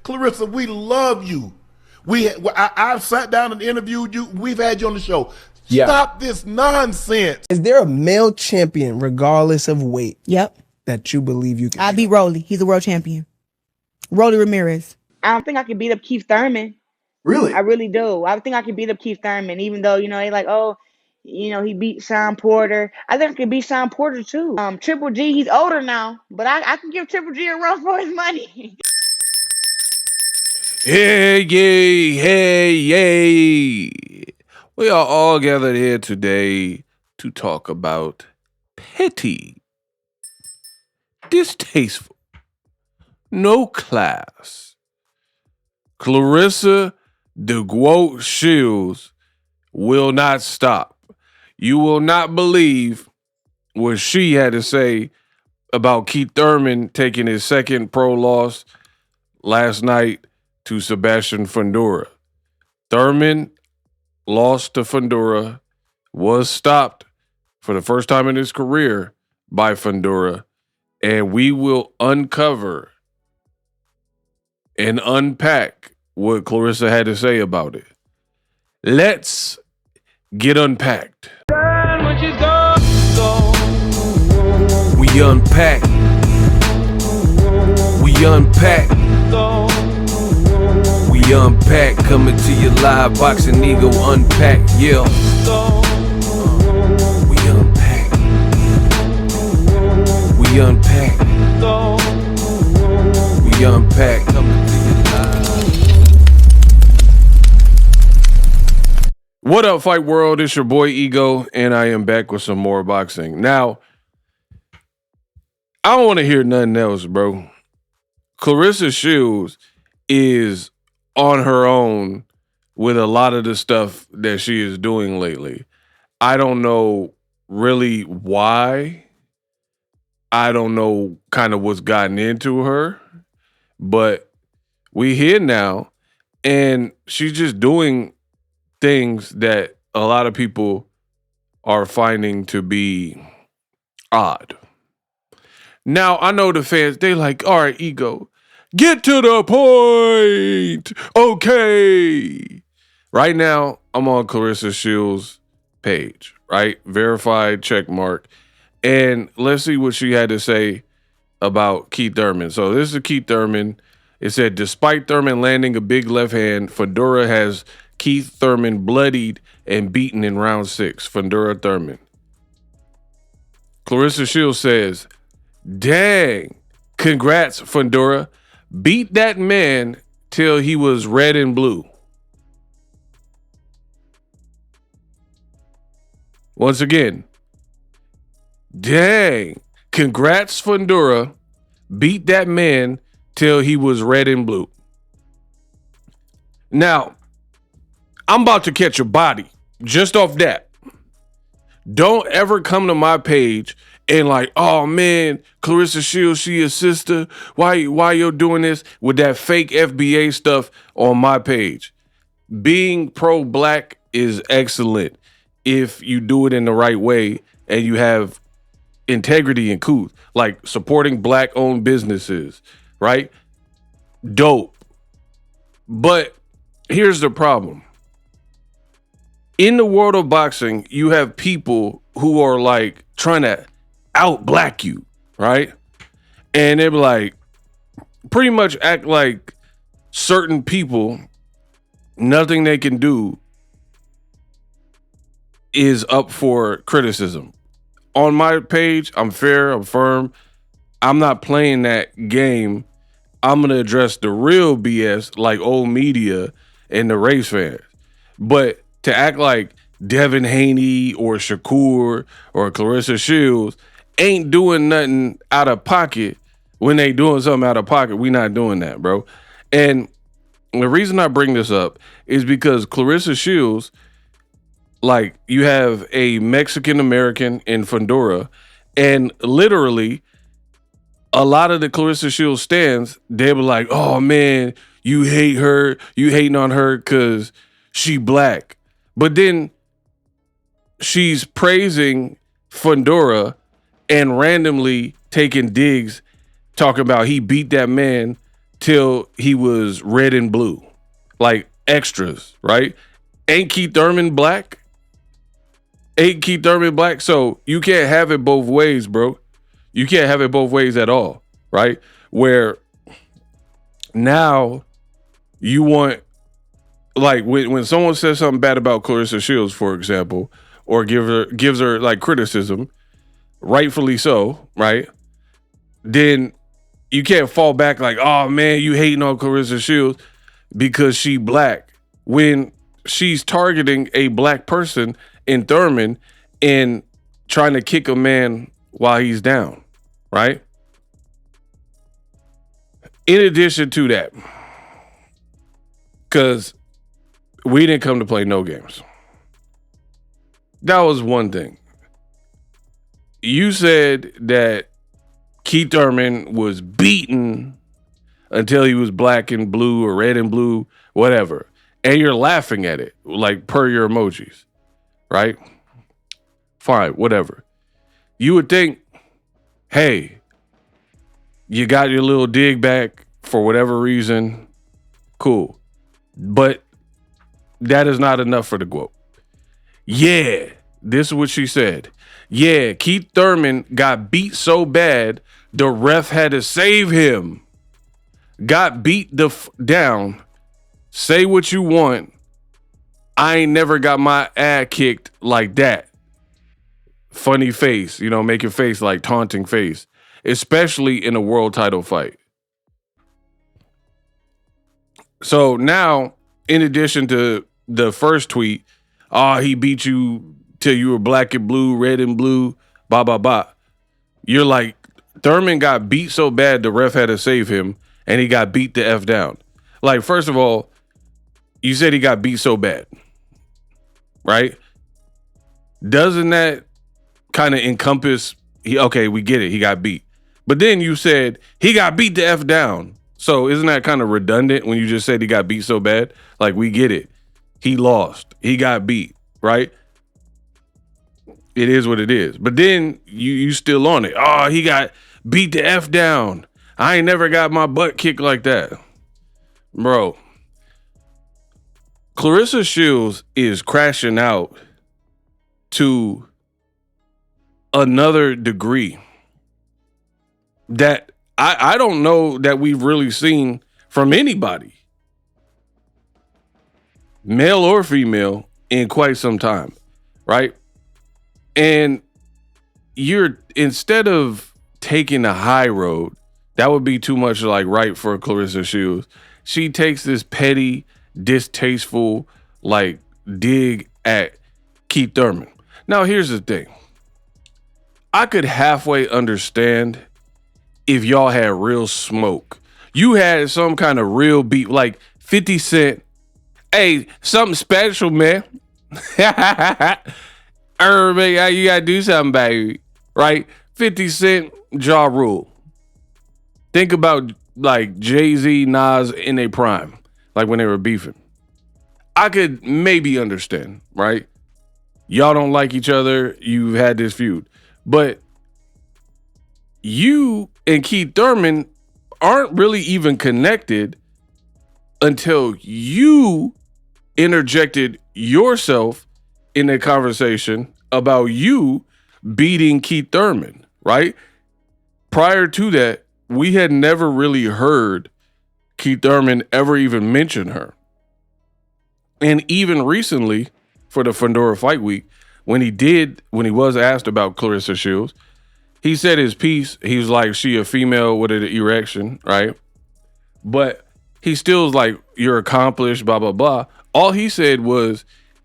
Claressa, we love you. I've sat down and interviewed you. We've had you on the show. Yeah. Stop this nonsense. Is there a male champion, regardless of weight, that you believe you can? I beat Rolly. He's a world champion. Rolly Ramirez. I don't think I can beat up Keith Thurman. Really? I really do. I think I can beat up Keith Thurman, even though, you know, they like, oh, you know, he beat Sean Porter. I think I can beat Sean Porter too. Triple G, he's older now, but I can give Triple G a run for his money. Hey, yay. We are all gathered here today to talk about petty, distasteful, no class. Claressa DeGuote Shields will not stop. You will not believe what she had to say about Keith Thurman taking his second pro loss last night to Sebastian Fundora. Thurman lost to Fundora, was stopped for the first time in his career by Fundora, and we will uncover and unpack what Claressa had to say about it. Let's get unpacked. We unpack. We unpack. We unpack. Coming to you live, Boxingego unpack. Yeah. We unpack. We unpack. We unpack. Coming to you live. What up, Fight World? It's your boy Ego, and I am back with some more boxing. Now, I don't want to hear nothing else, bro. Claressa Shields is on her own with a lot of the stuff that she is doing lately. I don't know really why. I don't know kind of what's gotten into her, but we here now, and she's just doing things that a lot of people are finding to be odd. Now, I know the fans, they like, all right, Ego, get to the point. Okay. Right now, I'm on Claressa Shields' page, right? Verified, check mark. And let's see what she had to say about Keith Thurman. So this is Keith Thurman. It said, despite Thurman landing a big left hand, Fundora has Keith Thurman bloodied and beaten in round 6. Fundora Thurman. Claressa Shields says, dang, congrats, Fundora. Beat that man till he was red and blue. Once again, dang, congrats, Fundora. Beat that man till he was red and blue. Now, I'm about to catch a body just off that. Don't ever come to my page and like, oh man, Claressa Shields, she a sister. Why you doing this with that fake FBA stuff on my page? Being pro-black is excellent if you do it in the right way and you have integrity and couth, like supporting black-owned businesses, right? Dope. But here's the problem. In the world of boxing, you have people who are like trying to out-black you, right? And they're like, pretty much act like certain people, nothing they can do is up for criticism. On my page, I'm fair, I'm firm. I'm not playing that game. I'm going to address the real BS like old media and the race fans. But to act like Devin Haney or Shakur or Claressa Shields ain't doing nothing out of pocket when they doing something out of pocket, we not doing that, bro. And the reason I bring this up is because Claressa Shields, like, you have a Mexican-American in Fundora, and literally a lot of the Claressa Shields stands, they were like, oh man, you hate her, you hating on her because she black. But then she's praising Fundora and randomly taking digs, talking about he beat that man till he was red and blue, like extras, right? Ain't Keith Thurman black? Ain't Keith Thurman black? So you can't have it both ways, bro. You can't have it both ways at all, right? Where now you want, like when someone says something bad about Claressa Shields, for example, or gives her like criticism, rightfully so, right? Then you can't fall back like, oh man, you hating on Claressa Shields because she black, when she's targeting a black person in Thurman and trying to kick a man while he's down, right? In addition to that, because we didn't come to play no games. That was one thing. You said that Keith Thurman was beaten until he was black and blue or red and blue, whatever. And you're laughing at it, like per your emojis, right? Fine, whatever. You would think, hey, you got your little dig back for whatever reason. Cool. But that is not enough for the quote. Yeah, this is what she said. Yeah, Keith Thurman got beat so bad, the ref had to save him. Got beat down. Say what you want. I ain't never got my ass kicked like that. Funny face, make your face like taunting face, especially in a world title fight. So now, in addition to the first tweet, he beat you till you were black and blue, red and blue, blah, blah, blah. You're like, Thurman got beat so bad the ref had to save him, and he got beat the F down. Like, first of all, you said he got beat so bad, right? Doesn't that kind of encompass, okay, we get it, he got beat. But then you said he got beat the F down. So isn't that kind of redundant when you just said he got beat so bad? Like, we get it. He lost. He got beat, right? It is what it is. But then you still on it. Oh, he got beat the F down. I ain't never got my butt kicked like that. Bro, Claressa Shields is crashing out to another degree that I don't know that we've really seen from anybody, male or female, in quite some time, right? And instead of taking the high road, that would be too much like right for Claressa Shields. She takes this petty, distasteful, like dig at Keith Thurman. Now, here's the thing. I could halfway understand if y'all had real smoke. You had some kind of real beat, like 50 Cent. Hey, something special, man. Man, you gotta do something, baby. Right? 50 Cent, Ja Rule. Think about like Jay-Z, Nas in their prime, like when they were beefing. I could maybe understand, right? Y'all don't like each other. You've had this feud. But you and Keith Thurman aren't really even connected until you interjected yourself in a conversation about you beating Keith Thurman, right? Prior to that, we had never really heard Keith Thurman ever even mention her. And even recently, for the FUNDORA Fight Week, when he was asked about Claressa Shields, he said his piece. He was like, she a female with an erection, right? But he still was like, you're accomplished, blah, blah, blah. All he said was,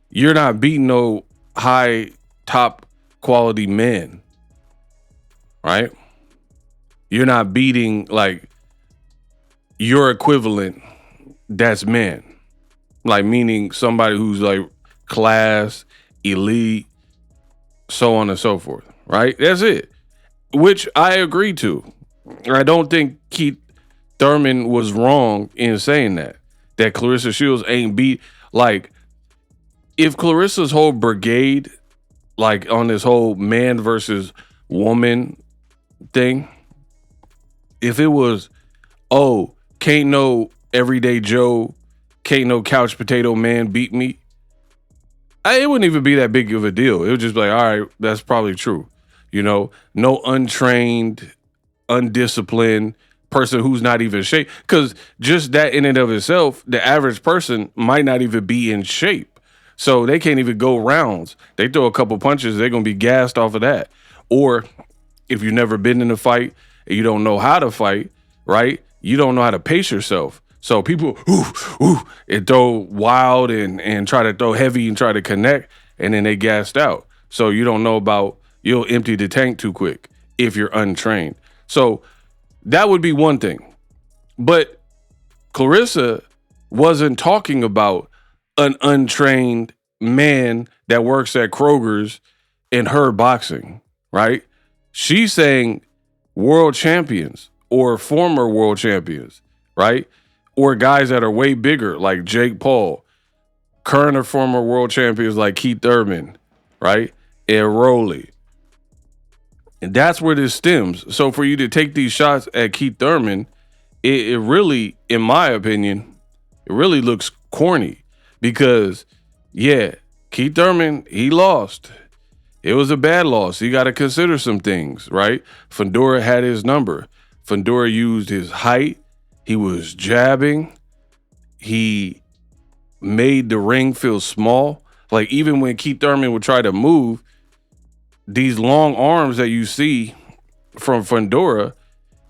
you're not beating no high, top quality men, right? You're not beating like your equivalent that's men. Like, meaning somebody who's like class, elite, so on and so forth, right? That's it. Which I agree to. I don't think Keith Thurman was wrong in saying that Claressa Shields ain't beat. Like, if Claressa's whole brigade, like on this whole man versus woman thing, if it was, oh, can't no everyday Joe, can't no couch potato man beat me. It wouldn't even be that big of a deal. It would just be like, all right, that's probably true. You know, no untrained, undisciplined person who's not even in shape. Because just that in and of itself, the average person might not even be in shape. So they can't even go rounds. They throw a couple punches, they're going to be gassed off of that. Or if you've never been in a fight and you don't know how to fight, right? You don't know how to pace yourself. So people, and throw wild and try to throw heavy and try to connect, and then they gassed out. So you don't know about, you'll empty the tank too quick if you're untrained. So that would be one thing. But Claressa wasn't talking about an untrained man that works at Kroger's in her boxing, right? She's saying world champions or former world champions, right? Or guys that are way bigger, like Jake Paul, current or former world champions like Keith Thurman, right? And Rolly. And that's where this stems. So for you to take these shots at Keith Thurman, it really, in my opinion, it really looks corny because, yeah, Keith Thurman, he lost. It was a bad loss. You got to consider some things, right? Fundora had his number. Fundora used his height. He was jabbing. He made the ring feel small. Like even when Keith Thurman would try to move, these long arms that you see from Fundora,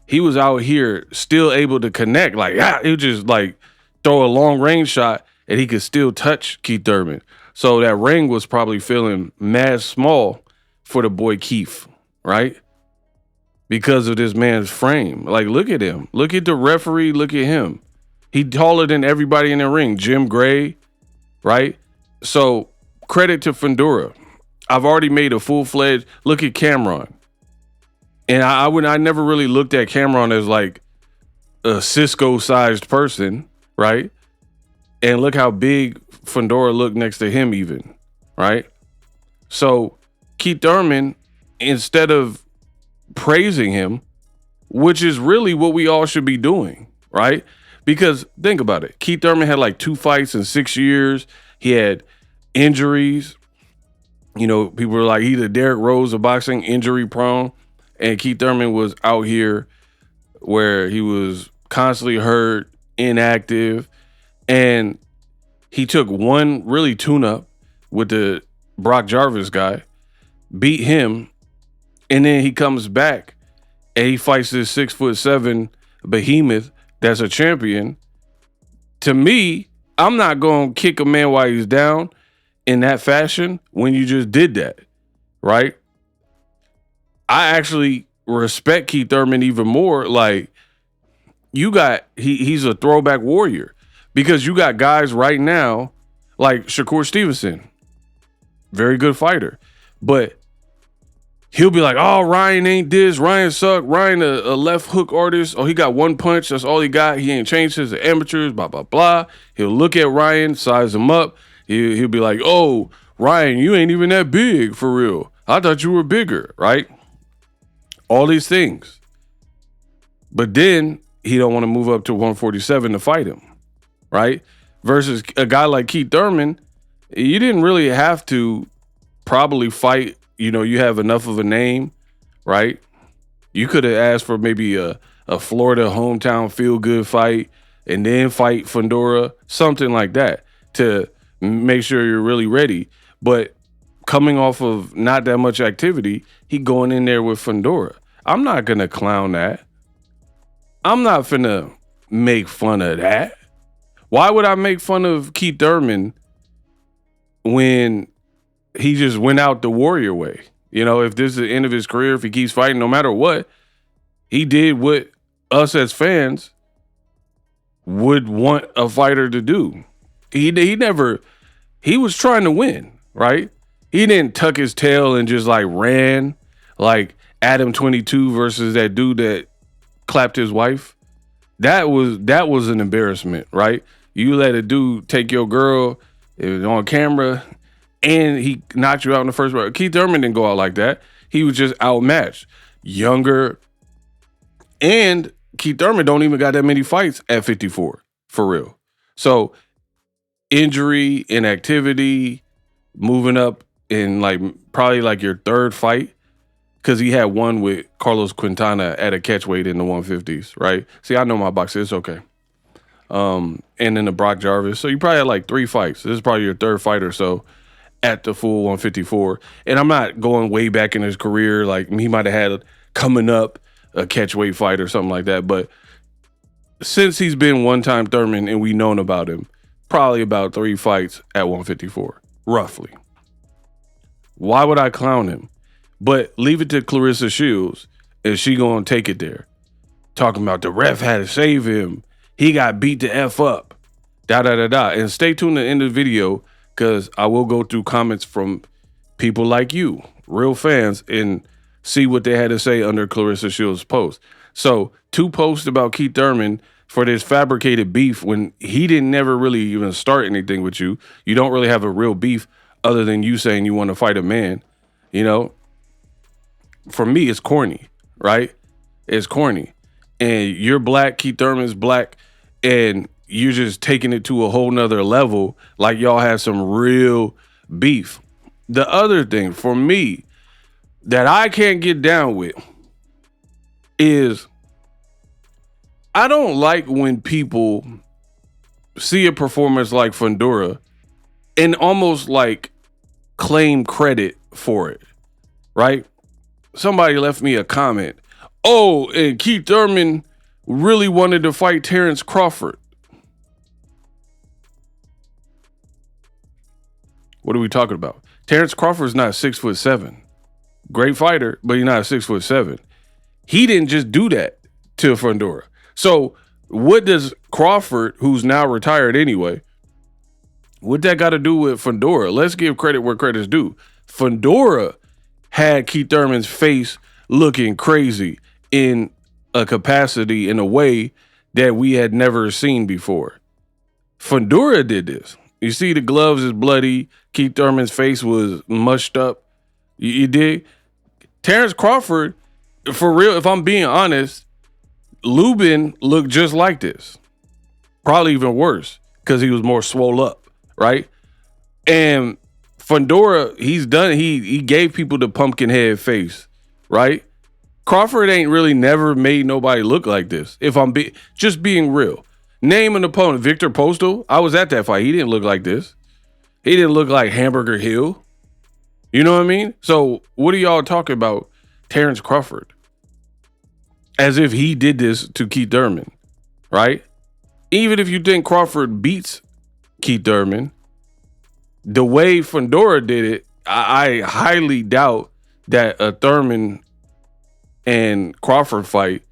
he was out here still able to connect. Like, he would just like throw a long range shot and he could still touch Keith Thurman. So that ring was probably feeling mad small for the boy Keith, right? Because of this man's frame. Like, look at him. Look at the referee. Look at him. He taller than everybody in the ring. Jim Gray, right? So credit to Fundora. I've already made a full-fledged look at Cameron. And I never really looked at Cameron as like a Cisco-sized person, right? And look how big Fundora looked next to him even, right? So Keith Thurman, instead of praising him, which is really what we all should be doing, right? Because think about it. Keith Thurman had like 2 fights in 6 years. He had injuries. You know, people were like, he's the Derrick Rose of boxing, injury prone. And Keith Thurman was out here where he was constantly hurt, inactive. And he took one really tune-up with the Brock Jarvis guy, beat him, and then he comes back and he fights this 6'7" behemoth that's a champion. To me, I'm not going to kick a man while he's down in that fashion when you just did that, right? I actually respect Keith Thurman even more. Like, you got, he's a throwback warrior because you got guys right now like Shakur Stevenson, very good fighter, but he'll be like, oh, Ryan ain't this, Ryan suck, Ryan a left hook artist, oh, he got one punch, that's all he got, he ain't changed since the amateurs, blah, blah, blah. He'll look at Ryan, size him up, he'll be like, oh, Ryan, you ain't even that big for real. I thought you were bigger, right? All these things. But then he don't want to move up to 147 to fight him, right? Versus a guy like Keith Thurman, you didn't really have to probably fight. You know, you have enough of a name, right? You could have asked for maybe a Florida hometown feel-good fight and then fight Fundora, something like that to make sure you're really ready. But coming off of not that much activity, he going in there with Fundora. I'm not going to clown that. I'm not finna make fun of that. Why would I make fun of Keith Thurman when he just went out the warrior way? You know, if this is the end of his career, if he keeps fighting, no matter what, he did what us as fans would want a fighter to do. He was trying to win, right? He didn't tuck his tail and just like ran like Adam 22 versus that dude that clapped his wife. That was an embarrassment, right? You let a dude take your girl, it was on camera, and he knocked you out in the first round. Keith Thurman didn't go out like that. He was just outmatched. Younger and Keith Thurman don't even got that many fights at 54, for real. So injury, inactivity, moving up in like probably like your third fight, because he had one with Carlos Quintana at a catchweight in the 150s, right? See, I know my boxing. It's okay. And then the Brock Jarvis. So you probably had like 3 fights. This is probably your third fight or so at the full 154. And I'm not going way back in his career. Like he might have had coming up a catchweight fight or something like that. But since he's been one-time Thurman and we known about him, probably about 3 fights at 154, roughly. Why would I clown him? But leave it to Claressa Shields, and she gonna take it there. Talking about the ref had to save him. He got beat the F up. Da-da-da-da. And stay tuned to the end of the video, because I will go through comments from people like you, real fans, and see what they had to say under Claressa Shields' post. So 2 posts about Keith Thurman for this fabricated beef when he didn't never really even start anything with you. You don't really have a real beef other than you saying you want to fight a man. You know, for me, it's corny, right? It's corny. And you're black, Keith Thurman's black, and you're just taking it to a whole nother level like y'all have some real beef. The other thing for me that I can't get down with is I don't like when people see a performance like Fundora and almost like claim credit for it, right? Somebody left me a comment. Oh, and Keith Thurman really wanted to fight Terrence Crawford. What are we talking about? Terrence Crawford's not 6'7". Great fighter, but he's not 6'7". He didn't just do that to Fundora. So what does Crawford, who's now retired anyway, what that got to do with Fundora? Let's give credit where credit's due. Fundora had Keith Thurman's face looking crazy in a capacity, in a way that we had never seen before. Fundora did this. You see the gloves is bloody. Keith Thurman's face was mushed up. You dig? Terrence Crawford, for real, if I'm being honest, Lubin looked just like this. Probably even worse because he was more swole up, right? And Fundora, he's done. He gave people the pumpkin head face, right? Crawford ain't really never made nobody look like this. If I'm just being real. Name an opponent. Victor Postal. I was at that fight. He didn't look like this. He didn't look like Hamburger Hill. You know what I mean? So what are y'all talking about Terrence Crawford? As if he did this to Keith Thurman, right? Even if you think Crawford beats Keith Thurman, the way Fundora did it, I highly doubt that a Thurman and Crawford fight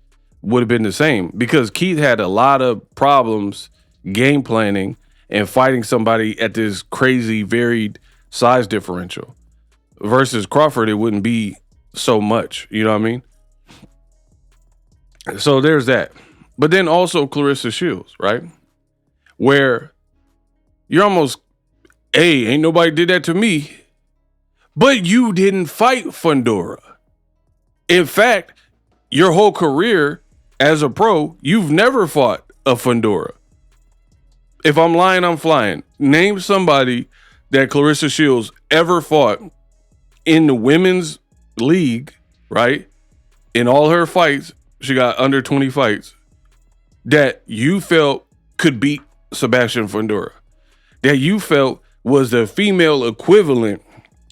would have been the same, because Keith had a lot of problems game planning and fighting somebody at this crazy varied size differential. Versus Crawford, it wouldn't be so much. You know what I mean? So there's that. But then also Claressa Shields, right? Where you're almost, hey, ain't nobody did that to me. But you didn't fight Fundora. In fact, your whole career as a pro, you've never fought a Fundora. If I'm lying, I'm flying. Name somebody that Claressa Shields ever fought in the women's league, right? In all her fights, she got under 20 fights, that you felt could beat Sebastian Fundora. That you felt was the female equivalent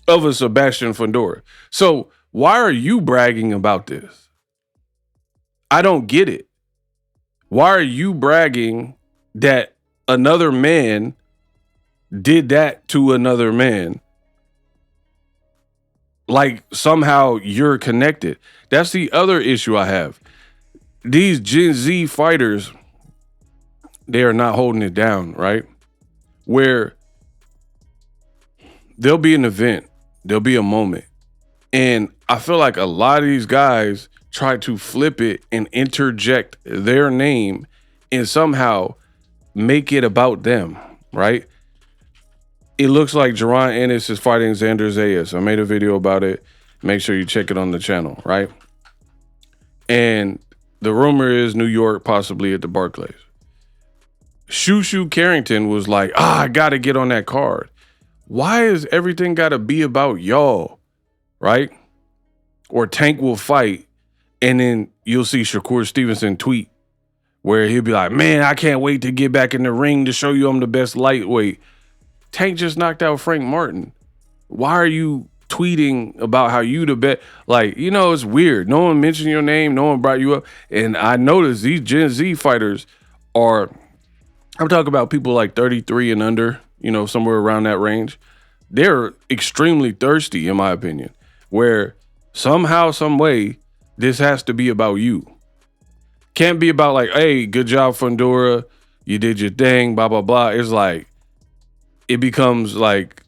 of a Sebastian Fundora. So why are you bragging about this? I don't get it. Why are you bragging that another man did that to another man? Like somehow you're connected. That's the other issue I have. These Gen Z fighters, they are not holding it down, right? Where there'll be an event, there'll be a moment. And I feel like a lot of these guys try to flip it and interject their name and somehow make it about them, right? It looks like Jaron Ennis is fighting Xander Zayas. I made a video about it. Make sure you check it on the channel, right? And The rumor is New York, possibly at the Barclays. Shushu Carrington was like, I got to get on that card. Why is everything got to be about y'all, right? Or Tank will fight, and then you'll see Shakur Stevenson tweet where he'll be like, man, I can't wait to get back in the ring to show you I'm the best lightweight. Tank just knocked out Frank Martin. Why are you tweeting about how you the best? Like, it's weird. No one mentioned your name. No one brought you up. And I noticed these Gen Z fighters are, I'm talking about people like 33 and under, somewhere around that range. They're extremely thirsty, in my opinion, where somehow, some way, this has to be about you. Can't be about like, hey, good job, Fundora. You did your thing, blah, blah, blah. It's like, it becomes like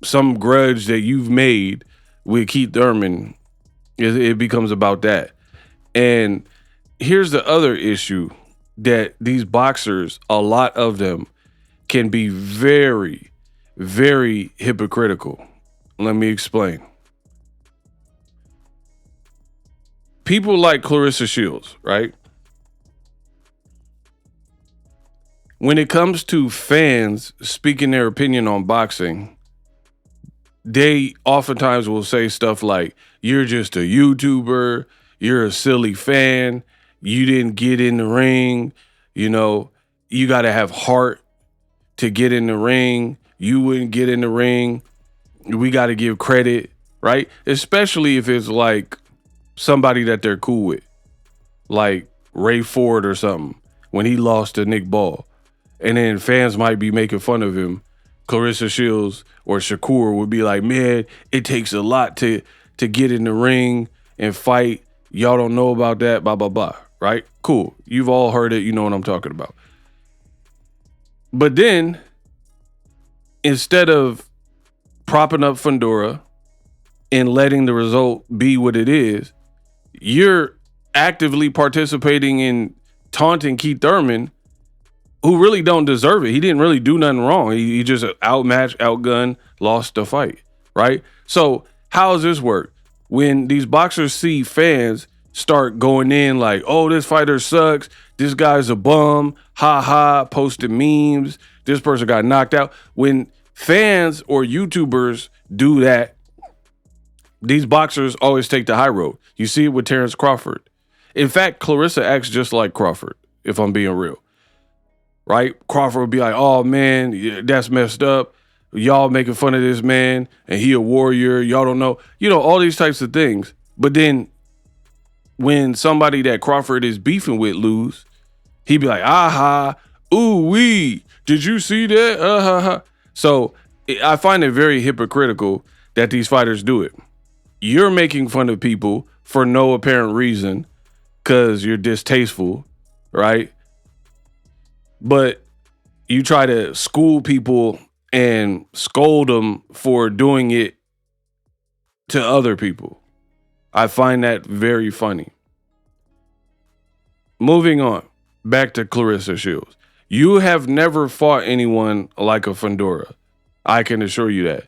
some grudge that you've made with Keith Thurman. It becomes about that. And here's the other issue, that these boxers, a lot of them can be very, very hypocritical. Let me explain. People like Claressa Shields, right? When it comes to fans speaking their opinion on boxing, they oftentimes will say stuff like, you're just a YouTuber, you're a silly fan, you didn't get in the ring, you got to have heart to get in the ring, you wouldn't get in the ring, we got to give credit, right? Especially if it's like somebody that they're cool with, like Ray Ford or something, when he lost to Nick Ball. And then fans might be making fun of him. Claressa Shields or Shakur would be like, man, it takes a lot to get in the ring and fight. Y'all don't know about that, blah, blah, blah, right? Cool. You've all heard it. You know what I'm talking about. But then, instead of propping up Fundora and letting the result be what it is, you're actively participating in taunting Keith Thurman, who really don't deserve it. He didn't really do nothing wrong. He just outmatched, outgunned, lost the fight, right? So how does this work? When these boxers see fans start going in like, oh, this fighter sucks, this guy's a bum, ha ha, posting memes, this person got knocked out. When fans or YouTubers do that, these boxers always take the high road. You see it with Terrence Crawford. In fact, Claressa acts just like Crawford, if I'm being real. Right? Crawford would be like, oh, man, that's messed up. Y'all making fun of this man, and he a warrior. Y'all don't know. All these types of things. But then when somebody that Crawford is beefing with lose, he'd be like, aha, ooh, wee, did you see that? So I find it very hypocritical that these fighters do it. You're making fun of people for no apparent reason because you're distasteful, right? But you try to school people and scold them for doing it to other people. I find that very funny. Moving on, back to Claressa Shields. You have never fought anyone like a Fundora. I can assure you that.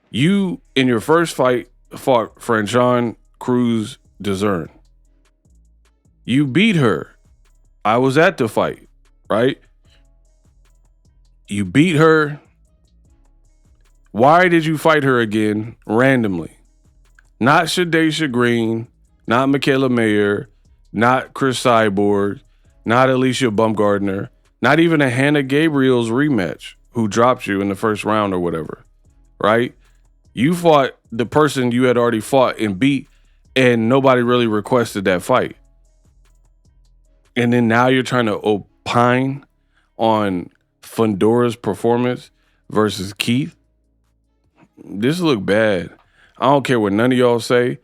You, in your first fight, fought Franchon Cruz Dezern. You beat her. I was at the fight. Right? You beat her. Why did you fight her again randomly? Not Shadaysha Green, not Michaela Mayer, not Chris Cyborg, not Alicia Bumgardner, not even a Hannah Gabriel's rematch who dropped you in the first round or whatever, right? You fought the person you had already fought and beat, and nobody really requested that fight. And then now you're trying to opine on Fundora's performance versus Keith. This look bad. I don't care what none of y'all say.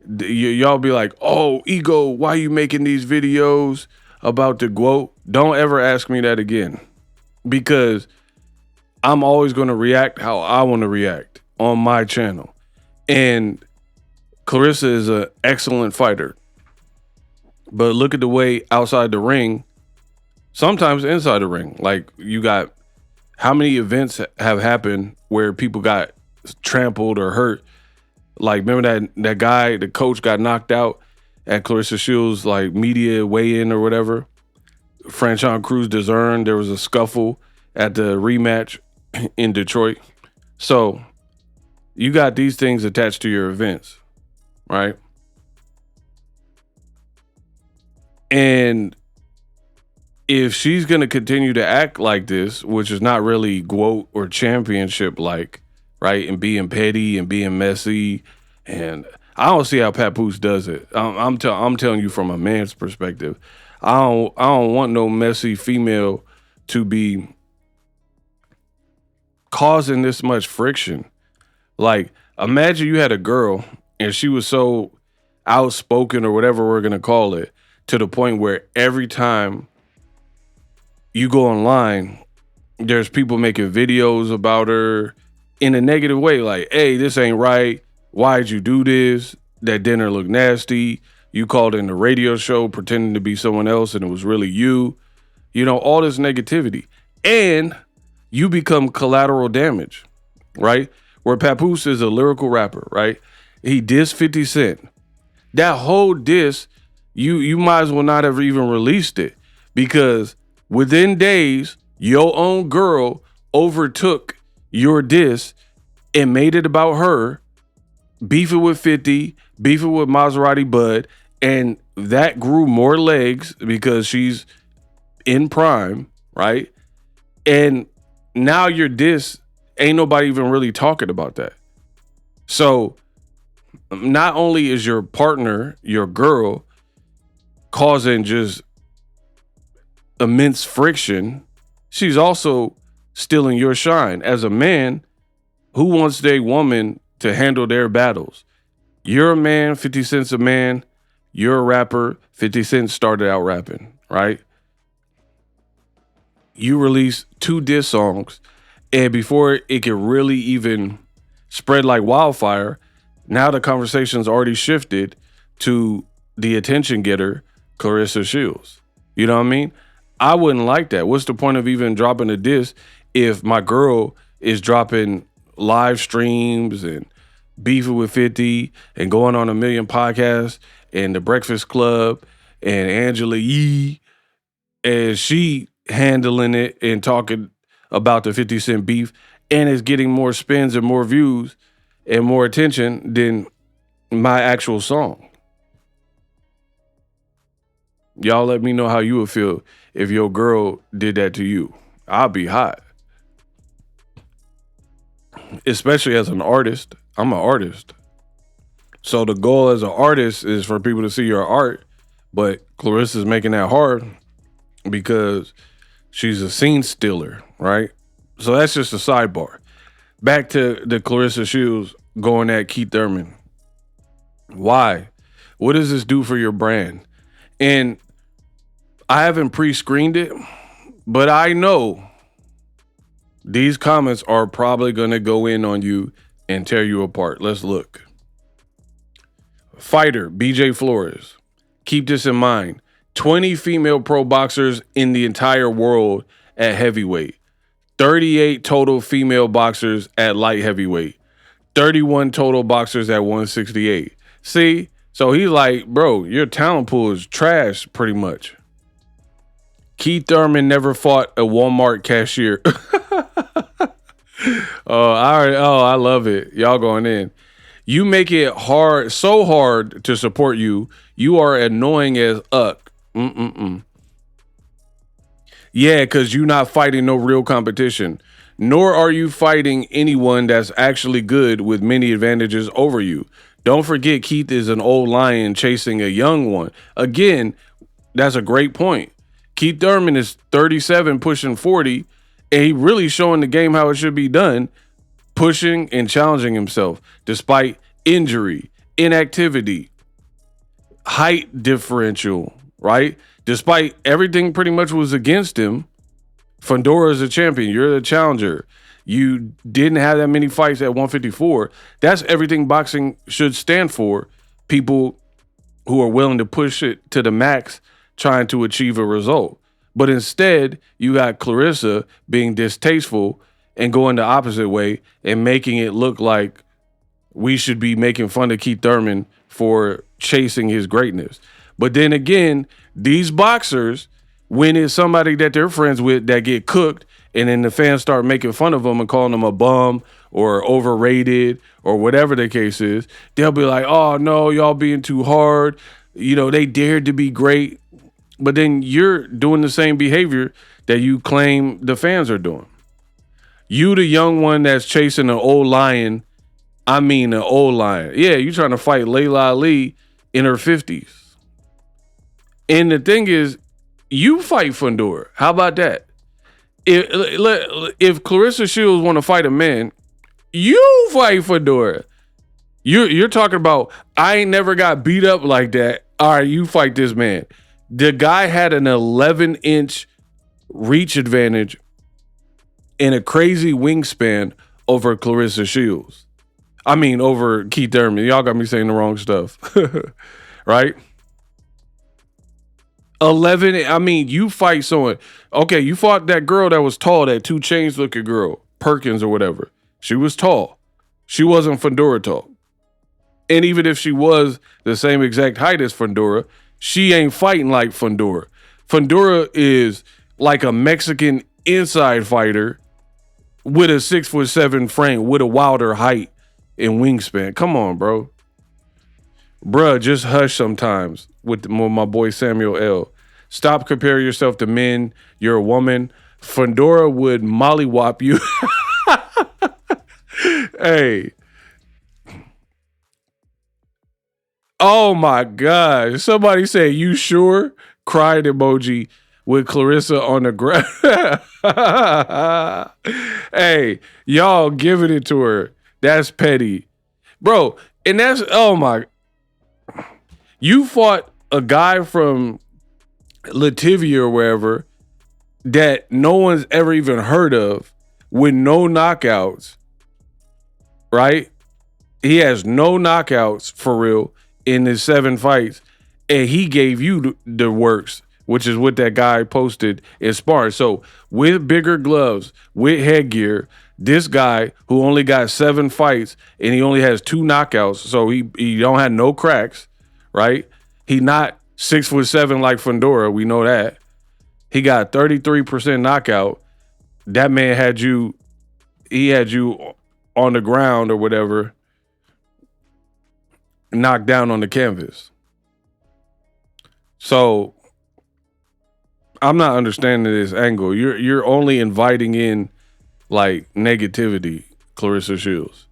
Y'all be like, oh, Ego, why you making these videos about the GWOAT? Don't ever ask me that again, because I'm always going to react how I want to react on my channel. And Claressa is an excellent fighter. But look at the way outside the ring, sometimes inside the ring. Like, you got, how many events have happened where people got trampled or hurt? Like, remember that guy, the coach got knocked out at Claressa Shields' like media weigh-in or whatever. Franchon Cruz discerned there was a scuffle at the rematch in Detroit. So you got these things attached to your events, right? And if she's going to continue to act like this, which is not really GWOAT or championship like, right, and being petty and being messy, and I don't see how Papoose does it. I'm telling you from a man's perspective. I don't want no messy female to be causing this much friction. Like, imagine you had a girl and she was so outspoken or whatever we're going to call it, to the point where every time you go online, there's people making videos about her in a negative way. Like, hey, this ain't right. Why'd you do this? That dinner looked nasty. You called in the radio show pretending to be someone else and it was really you. You know, all this negativity. And you become collateral damage, right? Where Papoose is a lyrical rapper, right? He dissed 50 Cent. That whole diss, you might as well not have even released it, because within days, your own girl overtook your diss and made it about her, beefing with 50, beefing with Maserati Bud, and that grew more legs because she's in prime, right? And now your diss, ain't nobody even really talking about that. So not only is your partner, your girl, causing just immense friction, she's also stealing your shine. As a man, who wants their woman to handle their battles? You're a man, 50 Cent's a man. You're a rapper, 50 Cent started out rapping, right? You release 2 diss songs, and before it could really even spread like wildfire, now the conversation's already shifted to the attention getter, Claressa Shields. You know what I mean? I wouldn't like that. What's the point of even dropping a diss if my girl is dropping live streams and beefing with 50 and going on a million podcasts and the Breakfast Club and Angela Yee, and she handling it and talking about the 50 Cent beef, and is getting more spins and more views and more attention than my actual song? Y'all let me know how you would feel if your girl did that to you. I'll be hot. Especially as an artist. I'm an artist. So the goal as an artist is for people to see your art, but Claressa's making that hard because she's a scene stealer, right? So that's just a sidebar. Back to the Claressa Shields going at Keith Thurman. Why? What does this do for your brand? And I haven't pre-screened it, but I know these comments are probably going to go in on you and tear you apart. Let's look. Fighter BJ Flores. Keep this in mind. 20 female pro boxers in the entire world at heavyweight. 38 total female boxers at light heavyweight. 31 total boxers at 168. See? So he's like, bro, your talent pool is trash pretty much. Keith Thurman never fought a Walmart cashier. I love it. Y'all going in. You make it hard, so hard to support you. You are annoying as uck. Yeah, because you're not fighting no real competition. Nor are you fighting anyone that's actually good with many advantages over you. Don't forget, Keith is an old lion chasing a young one. Again, that's a great point. Keith Thurman is 37, pushing 40, and he really showing the game how it should be done, pushing and challenging himself despite injury, inactivity, height differential, right? Despite everything pretty much was against him. FUNDORA is a champion. You're the challenger. You didn't have that many fights at 154. That's everything boxing should stand for. People who are willing to push it to the max, trying to achieve a result. But instead, you got Claressa being distasteful and going the opposite way and making it look like we should be making fun of Keith Thurman for chasing his greatness. But then again, these boxers, when it's somebody that they're friends with that get cooked, and then the fans start making fun of them and calling them a bum or overrated or whatever the case is, they'll be like, oh, no, y'all being too hard. You know, they dared to be great. But then you're doing the same behavior that you claim the fans are doing. You, the young one that's chasing an old lion, an old lion. Yeah, you trying to fight Layla Ali in her 50s. And the thing is, you fight Fundora. How about that? If Claressa Shields want to fight a man, you fight Fundora. You're talking about, I ain't never got beat up like that. All right, you fight this man. The guy had an 11-inch reach advantage and a crazy wingspan over Claressa Shields. Over Keith Thurman. Y'all got me saying the wrong stuff. Right? 11, you fight someone. Okay, you fought that girl that was tall, that 2 Chainz looking girl, Perkins or whatever. She was tall. She wasn't Fundora tall. And even if she was the same exact height as Fundora, she ain't fighting like Fundora. Fundora is like a Mexican inside fighter with a 6'7" frame, with a wilder height and wingspan. Come on, bro. Bruh, just hush sometimes with my boy Samuel L. Stop comparing yourself to men. You're a woman. Fundora would mollywop you. Hey. Oh my gosh. Somebody say, you sure? Cried emoji with Claressa on the ground. Hey, y'all giving it to her. That's petty. Bro, and that's, oh my. You fought a guy from Lativia or wherever that no one's ever even heard of with no knockouts, right? He has no knockouts for real in his 7 fights, and he gave you the works, which is what that guy posted in sparring. So with bigger gloves, with headgear, this guy who only got 7 fights and he only has 2 knockouts, so he don't have no cracks, right? He not 6'7" like Fundora, we know that. He got 33% knockout. That man had you on the ground or whatever, knocked down on the canvas. So I'm not understanding this angle. You're only inviting in like negativity, Claressa Shields.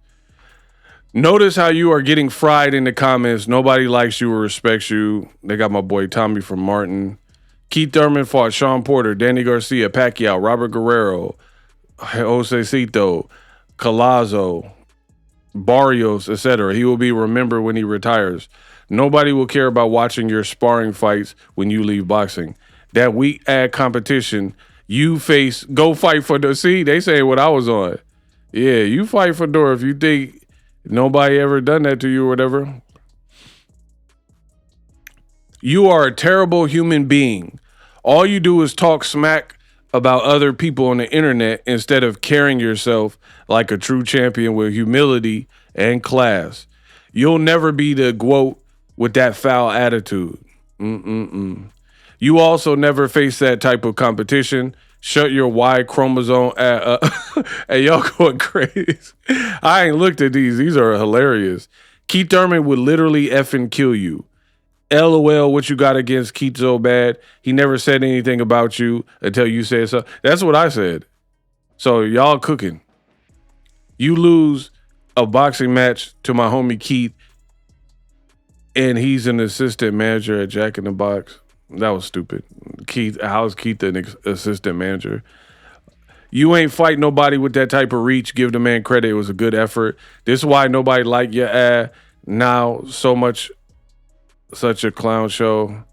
Notice how you are getting fried in the comments. Nobody likes you or respects you. They got my boy Tommy from Martin. Keith Thurman fought Sean Porter, Danny Garcia, Pacquiao, Robert Guerrero, Josecito, Collazo, Barrios, etc. He will be remembered when he retires. Nobody will care about watching your sparring fights when you leave boxing. That weak ad competition you face, go fight for the. See, they say what I was on. Yeah, you fight for Dora if you think nobody ever done that to you or whatever. You are a terrible human being. All you do is talk smack about other people on the internet instead of carrying yourself like a true champion with humility and class. You'll never be the GOAT with that foul attitude. You also never face that type of competition. Shut your Y chromosome. Hey, y'all going crazy. I ain't looked at these. These are hilarious. Keith Thurman would literally effing kill you. LOL, what you got against Keith so bad? He never said anything about you until you said so. That's what I said. So y'all cooking. You lose a boxing match to my homie Keith, and he's an assistant manager at Jack in the Box. That was stupid. Keith, how's Keith an assistant manager? You ain't fight nobody with that type of reach. Give the man credit. It was a good effort. This is why nobody like your ass now so much. Such a clown show.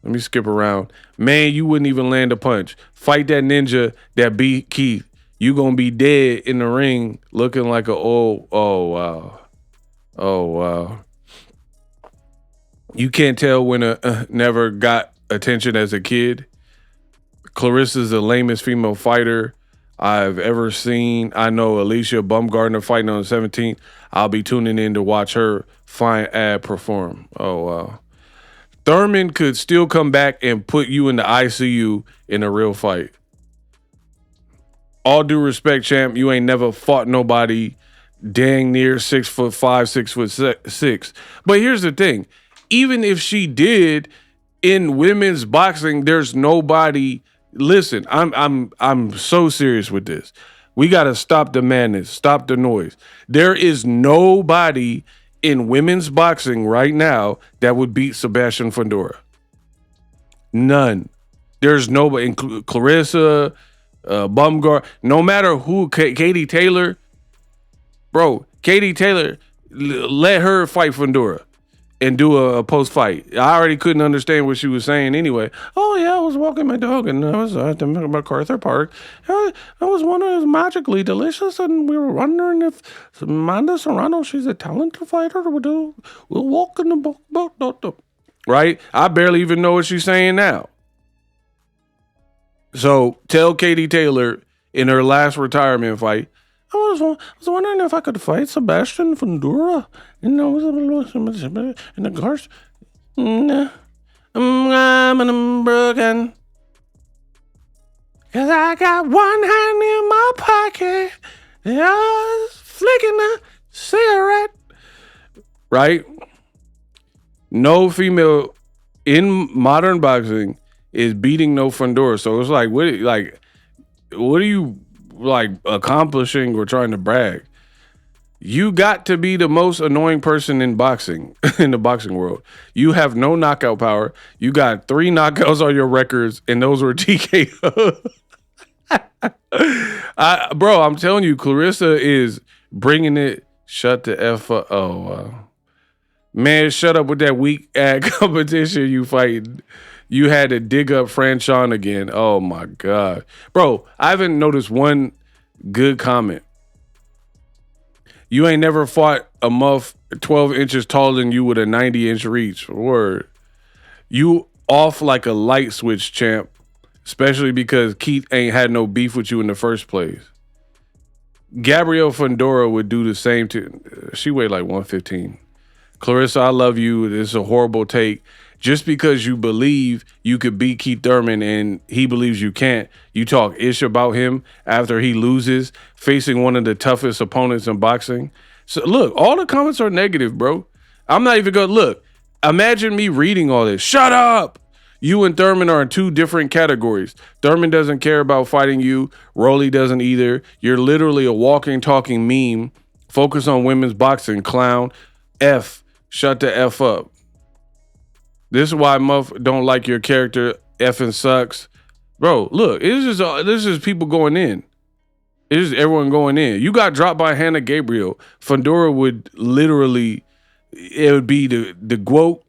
Let me skip around. Man, you wouldn't even land a punch. Fight that ninja that beat Keith. You gonna be dead in the ring looking like oh wow. You can't tell when a never got attention as a kid. Claressa's the lamest female fighter. I've ever seen. I know Alicia Baumgardner fighting on the 17th. I'll be tuning in to watch her fine ad perform. Oh, wow. Thurman could still come back and put you in the ICU in a real fight. All due respect, champ, you ain't never fought nobody dang near 6'5", 6'6". But here's the thing. Even if she did, in women's boxing, there's nobody. Listen, I'm so serious with this. We gotta stop the madness, stop the noise. There is nobody in women's boxing right now that would beat Sebastian Fundora. None. There's nobody, Claressa, Bumgar, no matter who, Katie Taylor, bro, Katie Taylor, let her fight Fundora and do a post-fight. I already couldn't understand what she was saying anyway. Oh, yeah, I was walking my dog and I was at the MacArthur Park. I was wondering, it was magically delicious, and we were wondering if Amanda Serrano, she's a talented fighter, we'll walk in the boat. Right? I barely even know what she's saying now. So tell Katie Taylor in her last retirement fight, I was wondering if I could fight Sebastian Fundora. In the cars. I'm broken. Cause I got one hand in my pocket. And I was flicking a cigarette. Right? No female in modern boxing is beating no Fundora. So it's like, what are you like accomplishing or trying to brag? You got to be the most annoying person in boxing, in the boxing world. You have no knockout power. You got 3 knockouts on your records, and those were TKO. Bro, I'm telling you, Claressa is bringing it. Shut the F up. Oh, wow. Man, shut up with that weak ad competition you fighting. You had to dig up Franchon again. Oh, my God. Bro, I haven't noticed one good comment. You ain't never fought a muff 12 inches taller than you with a 90-inch reach. Word. You off like a light switch, champ. Especially because Keith ain't had no beef with you in the first place. Gabrielle Fundora would do the same to... She weighed like 115. Claressa, I love you. This is a horrible take. Just because you believe you could beat Keith Thurman and he believes you can't, you talk ish about him after he loses, facing one of the toughest opponents in boxing. So look, all the comments are negative, bro. I'm not even going to look. Imagine me reading all this. Shut up. You and Thurman are in 2 different categories. Thurman doesn't care about fighting you. Rolly doesn't either. You're literally a walking, talking meme. Focus on women's boxing, clown. F. Shut the F up. This is why Muff don't like your character. Effing sucks. Bro, look, this is people going in. It is everyone going in. You got dropped by Hannah Gabriel. Fundora would literally, it would be the quote.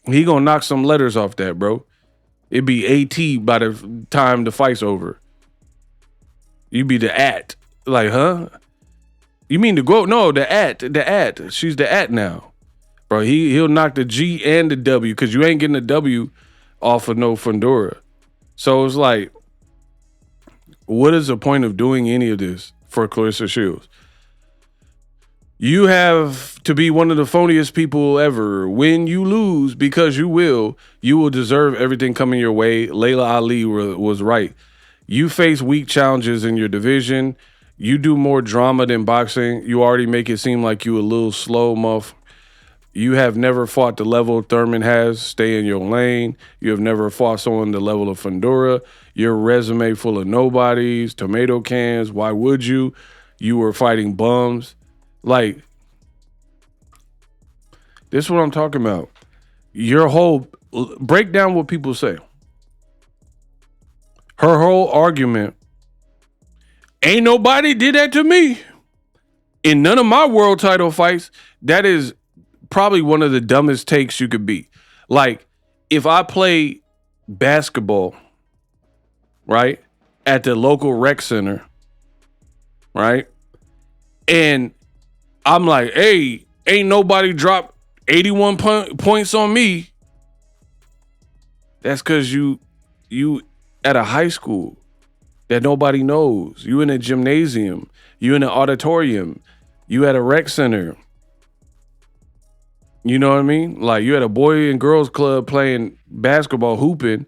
He gonna knock some letters off that, bro. It'd be AT by the time the fight's over. You be the at. Like, huh? You mean the quote? No, the at. She's the at now. Bro, he'll knock the G and the W because you ain't getting a W off of no Fundora. So it's like, what is the point of doing any of this for Claressa Shields? You have to be one of the phoniest people ever. When you lose, because you will deserve everything coming your way. Layla Ali was right. You face weak challenges in your division. You do more drama than boxing. You already make it seem like you a little slow, muff. You have never fought the level Thurman has. Stay in your lane. You have never fought someone the level of Fundora. Your resume full of nobodies, tomato cans. Why would you? You were fighting bums. Like, this is what I'm talking about. Your whole, break down what people say. Her whole argument, ain't nobody did that to me. In none of my world title fights, that is probably one of the dumbest takes you could be. Like, if I play basketball, right, at the local rec center, right, and I'm like, hey, ain't nobody dropped 81 points on me. That's because you at a high school. that nobody knows. You in a gymnasium. You in an auditorium. You at a rec center. You know what I mean? Like you at a boy and girls club playing basketball, hooping,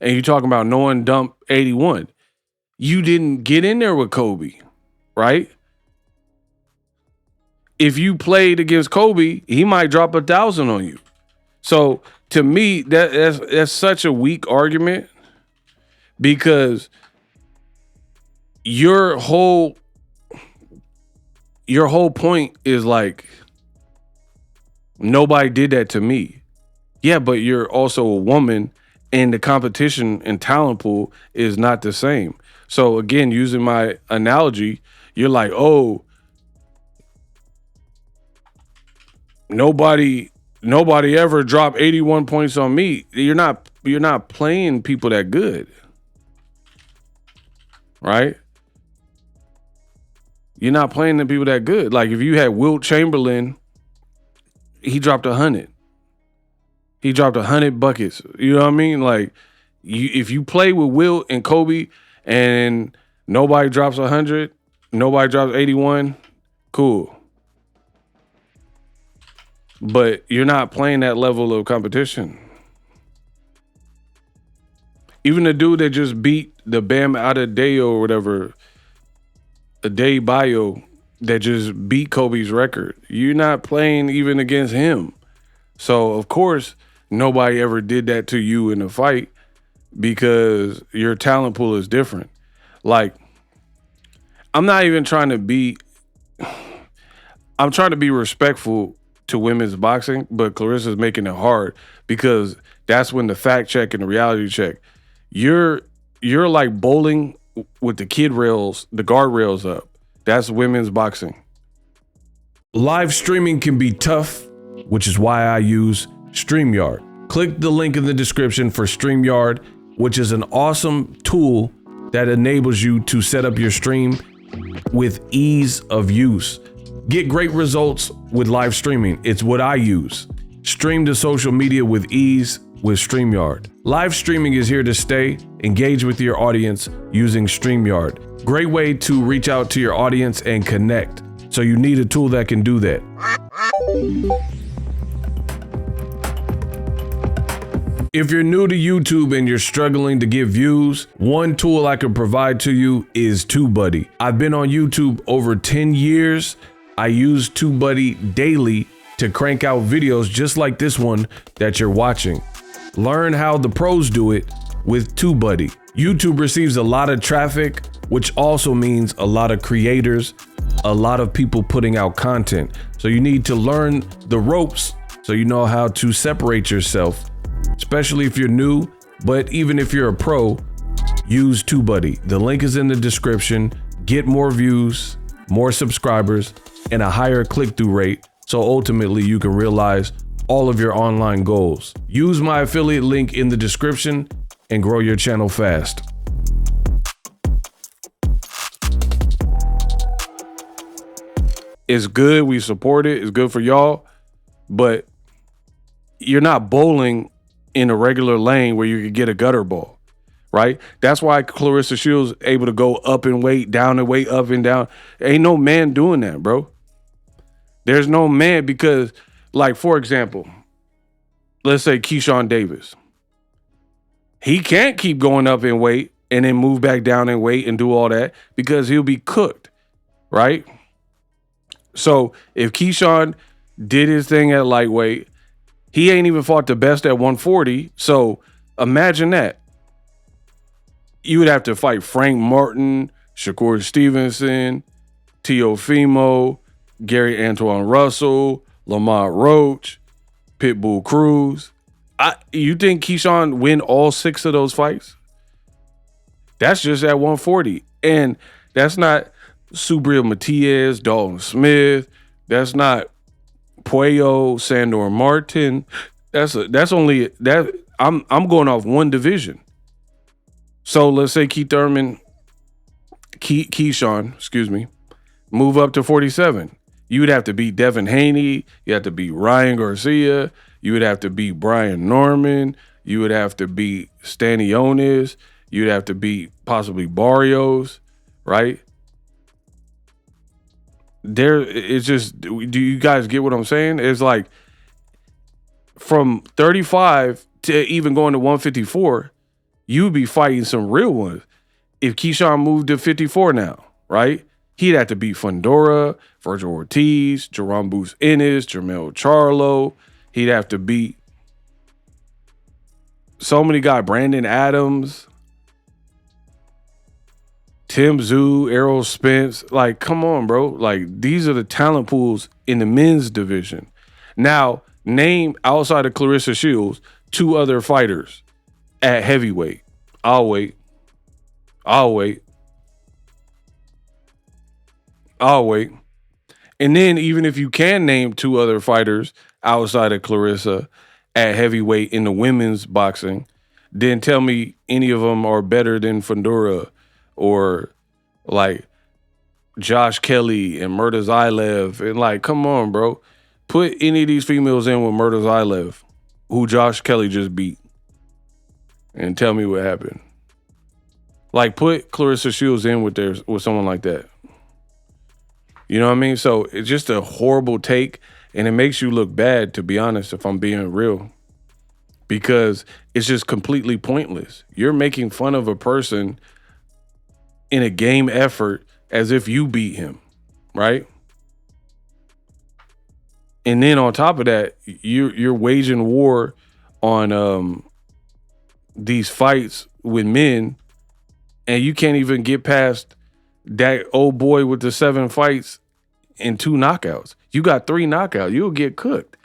and you talking about no one dumped 81. You didn't get in there with Kobe, right? If you played against Kobe, he might drop 1,000 on you. So to me, that's such a weak argument because your whole point is like, nobody did that to me. Yeah, but you're also a woman and the competition and talent pool is not the same. So again, using my analogy, you're like, oh, nobody ever dropped 81 points on me. You're not playing people that good. Right? You're not playing the people that good. Like if you had Wilt Chamberlain, he dropped 100. He dropped 100 buckets. You know what I mean? Like if you play with Wilt and Kobe and nobody drops 100, nobody drops 81, cool. But you're not playing that level of competition. Even the dude that just beat the Bam Adebayo or whatever, Adebayo, that just beat Kobe's record, you're not playing even against him. So, of course, nobody ever did that to you in a fight because your talent pool is different. Like, I'm trying to be respectful to women's boxing, but Claressa's making it hard because that's when the fact check and the reality check. You're like bowling with the guardrails up. That's women's boxing. Live streaming can be tough, which is why I use StreamYard. Click the link in the description for StreamYard, which is an awesome tool that enables you to set up your stream with ease of use. Get great results with live streaming. It's what I use. Stream to social media with ease with StreamYard. Live streaming is here to stay. Engage with your audience using StreamYard. Great way to reach out to your audience and connect. So you need a tool that can do that. If you're new to YouTube and you're struggling to get views, one tool I can provide to you is TubeBuddy. I've been on YouTube over 10 years. I use TubeBuddy daily to crank out videos just like this one that you're watching. Learn how the pros do it with TubeBuddy. YouTube receives a lot of traffic, which also means a lot of creators, a lot of people putting out content. So you need to learn the ropes so you know how to separate yourself, especially if you're new, but even if you're a pro, use TubeBuddy. The link is in the description. Get more views, more subscribers, and a higher click-through rate, so ultimately you can realize all of your online goals. Use my affiliate link in the description and grow your channel fast. It's good, we support it, it's good for y'all, but you're not bowling in a regular lane where you could get a gutter ball, right? That's why Claressa Shields able to go up in weight, down in weight, up and down. Ain't no man doing that, bro. There's no man because, like, for example, let's say Keyshawn Davis. He can't keep going up in weight and then move back down in weight and do all that because he'll be cooked, right? So if Keyshawn did his thing at lightweight, he ain't even fought the best at 140. So imagine that. You would have to fight Frank Martin, Shakur Stevenson, Teofimo, Gary Antoine Russell, Lamont Roach, Pitbull Cruz. You think Keyshawn win all 6 of those fights? That's just at 140. And that's not Subriel Matias, Dalton Smith. That's not Puello, Sandor Martin. That's only that. I'm going off one division. So let's say Keyshawn, move up to 47. You would have to beat Devin Haney. You have to beat Ryan Garcia. You would have to beat Brian Norman. You would have to beat Stanionis. You'd have to beat possibly Barrios, right? It's just, do you guys get what I'm saying? It's like from 35 to even going to 154, you'd be fighting some real ones. If Keyshawn moved to 54 now, right? He'd have to beat Fundora, Virgil Ortiz, Jerome Booth Ennis, Jermell Charlo. He'd have to beat so many guys, Brandon Adams, Tim Zhu, Errol Spence. Like, come on, bro. Like, these are the talent pools in the men's division. Now, name outside of Claressa Shields 2 other fighters at heavyweight. I'll wait. And then even if you can name 2 other fighters outside of Claressa at heavyweight in the women's boxing, then tell me any of them are better than Fundora or like Josh Kelly and Murtaza Ilev. And like, come on, bro. Put any of these females in with Murtaza Ilev, who Josh Kelly just beat, and tell me what happened. Like, put Claressa Shields in with someone like that. You know what I mean? So it's just a horrible take, and it makes you look bad, to be honest, if I'm being real. Because it's just completely pointless. You're making fun of a person in a game effort as if you beat him, right? And then on top of that, you're waging war on these fights with men, and you can't even get past that old boy with the 7 fights and 2 knockouts. You got 3 knockouts. You'll get cooked.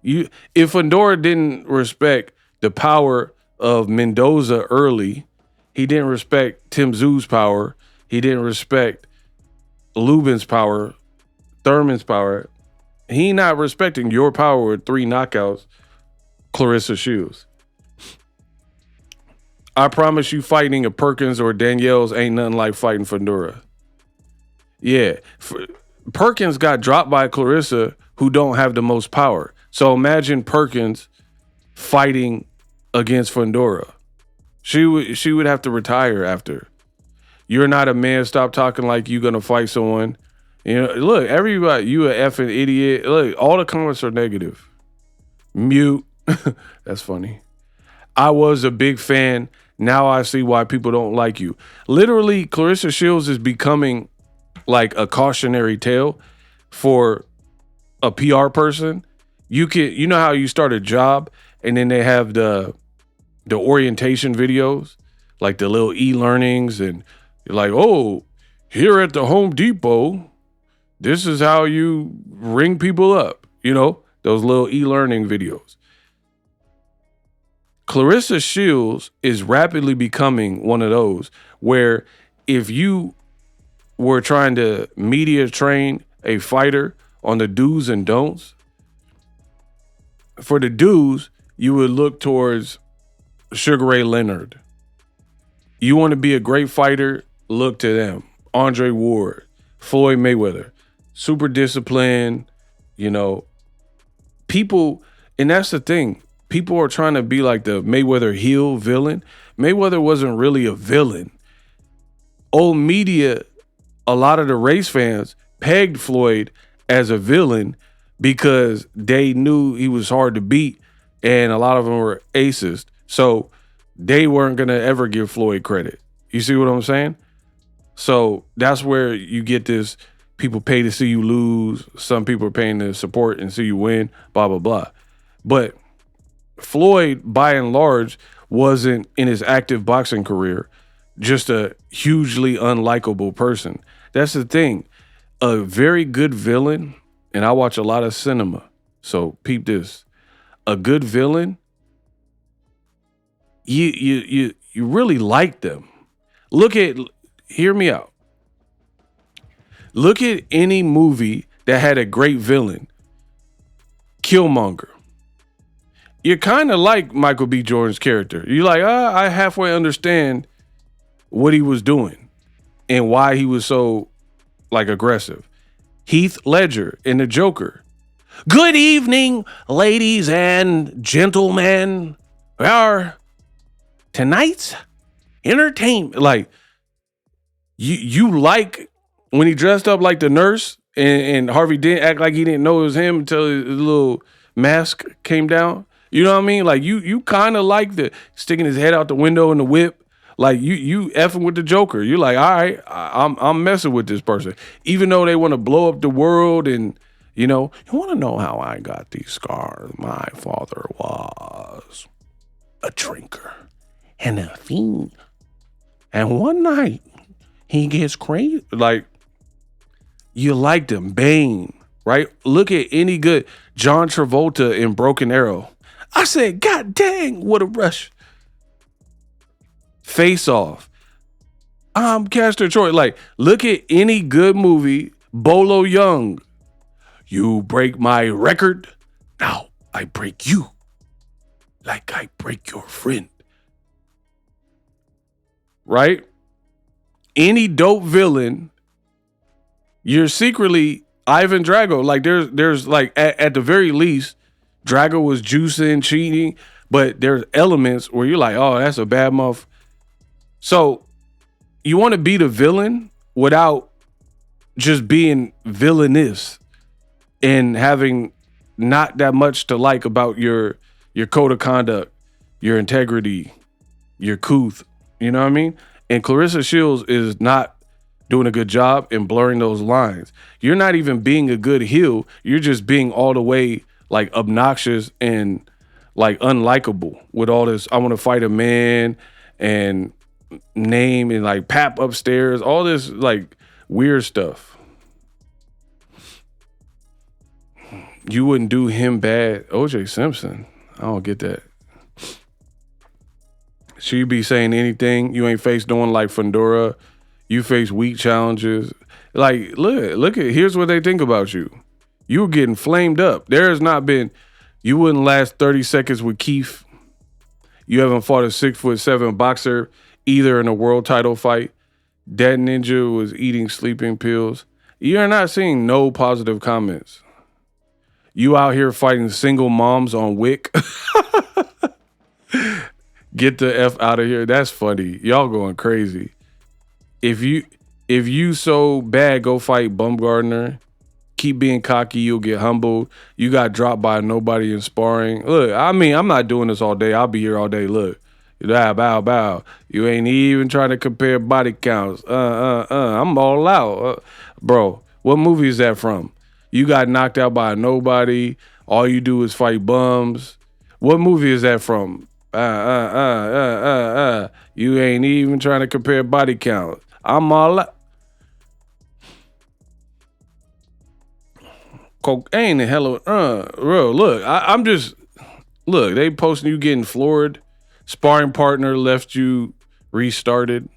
If Fundora didn't respect the power of Mendoza early, he didn't respect Tim Zhu's power, he didn't respect Lubin's power, Thurman's power, he not respecting your power with 3 knockouts, Claressa Shields. I promise you, fighting a Perkins or Daniels ain't nothing like fighting Fundora. Yeah, Perkins got dropped by Claressa, who don't have the most power. So imagine Perkins fighting against Fundora. She would have to retire after. You're not a man. Stop talking like you're gonna fight someone. You know, look, everybody, you a effing idiot. Look, all the comments are negative. Mute. That's funny. I was a big fan. Now I see why people don't like you. Literally, Claressa Shields is becoming like a cautionary tale for a PR person. You know how you start a job and then they have the orientation videos, like the little e-learnings, and you're like, oh, here at the Home Depot, this is how you ring people up. You know, those little e-learning videos. Claressa Shields is rapidly becoming one of those where if you were trying to media train a fighter on the do's and don'ts, for the do's, you would look towards Sugar Ray Leonard. You want to be a great fighter, look to them. Andre Ward, Floyd Mayweather, super disciplined, you know. People, and that's the thing. People are trying to be like the Mayweather heel villain. Mayweather wasn't really a villain. Old media, a lot of the race fans pegged Floyd as a villain because they knew he was hard to beat, and a lot of them were aces. So they weren't going to ever give Floyd credit. You see what I'm saying? So that's where you get this, people pay to see you lose. Some people are paying to support and see you win, blah, blah, blah. But Floyd, by and large, wasn't, in his active boxing career, just a hugely unlikable person. That's the thing. A very good villain, and I watch a lot of cinema, so peep this. A good villain, you really like them. Hear me out. Look at any movie that had a great villain. Killmonger. You're kind of like Michael B. Jordan's character. You're like, I halfway understand what he was doing and why he was so like aggressive. Heath Ledger in The Joker. Good evening, ladies and gentlemen. Tonight's entertainment. Like you like when he dressed up like the nurse and Harvey didn't act like he didn't know it was him until his little mask came down. You know what I mean? Like you kind of like the sticking his head out the window in the whip. Like you effing with the Joker. You're like, all right, I'm messing with this person, even though they want to blow up the world. And you want to know how I got these scars? My father was a drinker and a fiend, and one night he gets crazy. Like you liked him, Bane, right? Look at any good John Travolta in Broken Arrow. I said, God dang, what a rush. Face Off. I'm Castor Troy. Like, look at any good movie. Bolo Young. You break my record. Now I break you. Like I break your friend. Right? Any dope villain, you're secretly Ivan Drago. Like there's like at the very least, Drago was juicing, cheating, but there's elements where you're like, oh, that's a bad muff. So you want to be the villain without just being villainous and having not that much to like about your code of conduct, your integrity, your couth. You know what I mean? And Clarissa Shields is not doing a good job in blurring those lines. You're not even being a good heel. You're just being all the way like obnoxious and like unlikable with all this. I want to fight a man and name and like pap upstairs, all this like weird stuff. You wouldn't do him bad. OJ Simpson. I don't get that. She be saying anything. You ain't faced no one like Fundora. You face weak challenges. Like, look at, here's what they think about you. You were getting flamed up. There has not been, you wouldn't last 30 seconds with Keith. You haven't fought a 6'7" boxer either in a world title fight. That ninja was eating sleeping pills. You're not seeing no positive comments. You out here fighting single moms on Wick. Get the F out of here. That's funny. Y'all going crazy. If you so bad, go fight Bumgardner. Keep being cocky, you'll get humbled. You got dropped by nobody in sparring. Look, I mean, I'm not doing this all day. I'll be here all day. Look. Bow. You ain't even trying to compare body counts. I'm all out. Bro, what movie is that from? You got knocked out by a nobody. All you do is fight bums. What movie is that from? You ain't even trying to compare body count. I'm all out. Cocaine and hello. Bro, look, I'm just, look, they posting you getting floored. Sparring partner left you restarted.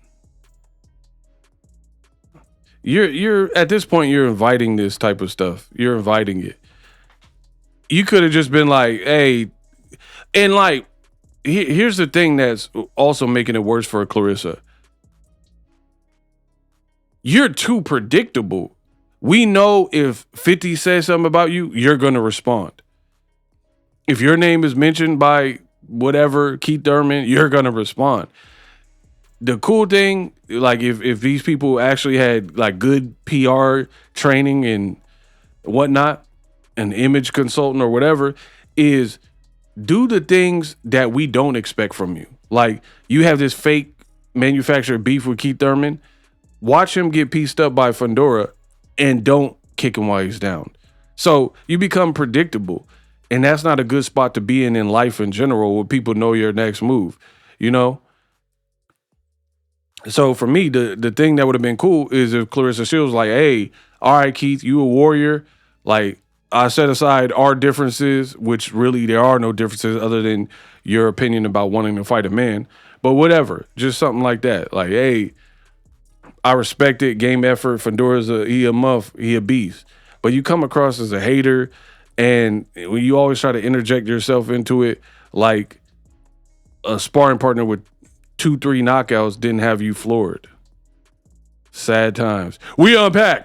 You're at this point, you're inviting this type of stuff. You're inviting it. You could have just been like, hey, and like, here's the thing that's also making it worse for Clarissa. You're too predictable. We know if 50 says something about you, you're going to respond. If your name is mentioned by whatever, Keith Thurman, you're going to respond. The cool thing, like if these people actually had like good PR training and whatnot, an image consultant or whatever, is do the things that we don't expect from you. Like you have this fake manufactured beef with Keith Thurman. Watch him get pieced up by Fundora and don't kick him while he's down. So you become predictable. And that's not a good spot to be in life in general where people know your next move, you know? So for me, the thing that would have been cool is if Clarissa Shields was like, hey, all right, Keith, you a warrior. Like, I set aside our differences, which really there are no differences other than your opinion about wanting to fight a man. But whatever, just something like that. Like, hey, I respect it, game effort. Fundora's he a muff, he a beast. But you come across as a hater, and when you always try to interject yourself into it, like a sparring partner with 2-3 knockouts didn't have you floored. Sad times. We unpacked.